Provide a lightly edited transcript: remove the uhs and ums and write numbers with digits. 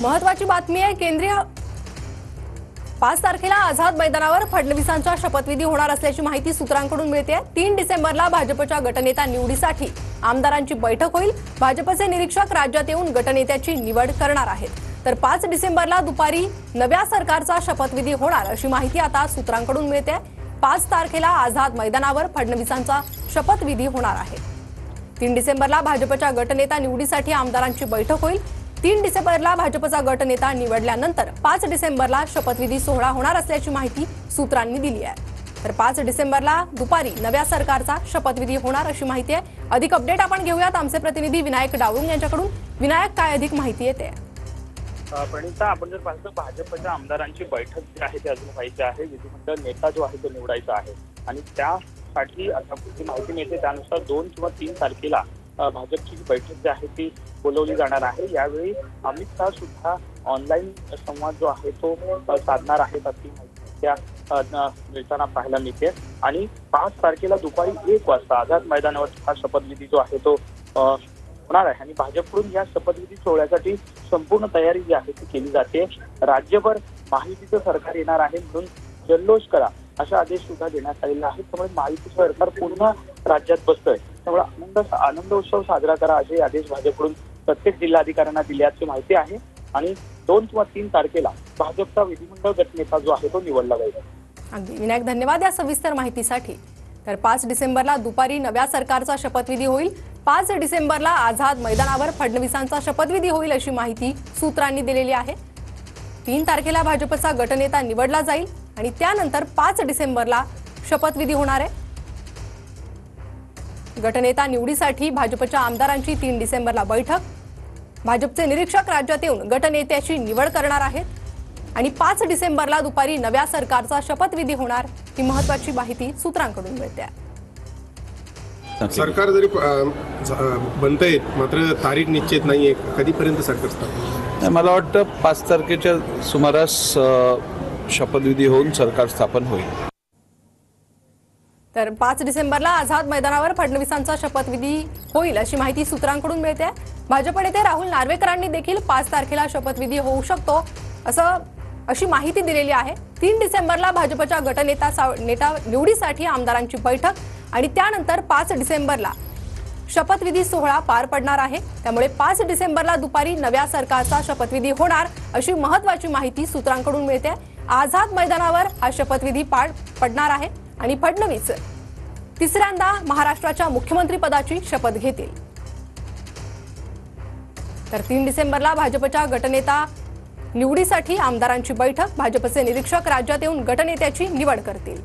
महत्त्वाची बातमी आहे। केंद्रीय 5 तारखेला आझाद मैदानावर फडणवीसांचा शपथविधी होणार असल्याची माहिती सूत्रांकडून मिळते। 3 डिसेंबरला भाजपच्या गटनेता निवडीसाठी आमदारांची बैठक होईल। भाजपचे निरीक्षक राज्यात येऊन गटनेत्याची निवड करणार आहेत। तर 5 डिसेंबरला दुपारी नव्या सरकारचा शपथविधी होणार अशी माहिती आता सूत्रांकडून मिळते। 5 तारखेला आझाद मैदानावर फडणवीसांचा शपथविधी होणार आहे। 3 डिसेंबरला भाजपच्या गटनेता निवडीसाठी आमदारांची बैठक होईल। 3 डिसेंबरला भाजपचा गटनेता निवडल्यानंतर 5 डिसेंबरला शपथविधी सोहळा होणार असल्याची माहिती सूत्रांनी दिली आहे। तर 5 डिसेंबरला दुपारी नव्या सरकारचा शपथविधी होणार अशी माहिती आहे। अधिक अपडेट आपण घेऊयात आमचे प्रतिनिधी विनायक डावरुंग यांच्याकडून। विनायक, काय अधिक माहिती येते? प्रणिता, आपण जर पाहतो भाजपच्या आमदारांची बैठक जी आहे ती अजून व्हायची आहे। विधिमंडळ नेता जो आहे तो निवडायचा आहे आणि त्यासाठी जी माहिती मिळते त्यानुसार 2 किंवा 3 तारखेला भाजपची बैठक जी आहे ती बोलवली जाणार आहे। यावेळी अमित शहा सुद्धा ऑनलाईन संवाद जो आहे तो साधणार आहेत अशी माहिती त्या मिळताना पाहायला मिळते। आणि 5 तारखेला दुपारी 1 वाजता आझाद मैदानावर हा शपथविधी जो आहे तो होणार आहे आणि भाजपकडून या शपथविधी सोहळ्यासाठी संपूर्ण तयारी जी आहे ती केली जाते। राज्यभर माहितीचं सरकार येणार आहे म्हणून जल्लोष करा अशा आदेश सुद्धा देण्यात आलेला आहे। त्यामुळे माहितीचं सरकार पूर्ण राज्यात बसतंय, त्यामुळे आनंद उत्सव साजरा करा असे आदेश भाजपकडून प्रत्येक जिल्हाधिकाऱ्यांना दिल्याची माहिती आहे। आणि 2 किंवा 3 तारखेला भाजपचा विधिमंडळ गटनेता जो आहे तो निवडला जाईल। अगदी विनायक, धन्यवाद या सविस्तर माहितीसाठी। तर 5 डिसेंबरला दुपारी नव्या सरकारचा शपथविधी होईल। 5 डिसेंबरला आझाद मैदानावर फडणवीसांचा शपथविधी होईल अशी माहिती सूत्रांनी दिलेली आहे। 3 तारखेला भाजपचा गटनेता निवडला जाईल आणि त्यानंतर 5 डिसेंबरला शपथविधी होणार आहे। गटनेता निवडीसाठी भाजपच्या आमदारांची 3 डिसेंबरला बैठक। भाजपचे निरीक्षक राज्यात येऊन गटनेत्याची निवड करणार आहेत आणि 5 डिसेंबरला दुपारी नव्या सरकारचा शपथविधी होणार ही महत्त्वाची माहिती सूत्रांकडून मिळते। सरकार जरी बनतंय मात्र तारीख निश्चित नाहीये, कधीपर्यंत सरकार स्थापन? मला वाटतं 5 तारखेच्या सुमारास शपथविधी होऊन सरकार स्थापन होईल। तर 5 डिसेंबरला आझाद मैदानावर फडणवीसांचा शपथविधी होईल अशी माहिती सूत्रांकडून मिळते। भाजप नेते राहुल नार्वेकरांनी देखील 5 तारखेला शपथविधी होऊ शकतो अशी माहिती दिलेली आहे। 3 डिसेंबरला भाजपच्या गटनेता निवडीसाठी आमदारांची बैठक आणि त्यानंतर 5 डिसेंबरला शपथविधी सोहळा पार पडणार आहे। त्यामुळे 5 डिसेंबरला दुपारी नव्या सरकारचा शपथविधी होणार अशी महत्त्वाची माहिती सूत्रांकडून मिळते। आझाद मैदानावर हा शपथविधी पार पडणार आहे आणि फडणवीस तिसऱ्यांदा महाराष्ट्राच्या मुख्यमंत्रीपदाची शपथ घेतील। तर 3 डिसेंबरला भाजपच्या गटनेता निवडीसाठी आमदारांची बैठक। भाजपचे निरीक्षक राज्यात येऊन गटनेत्याची निवड करतील।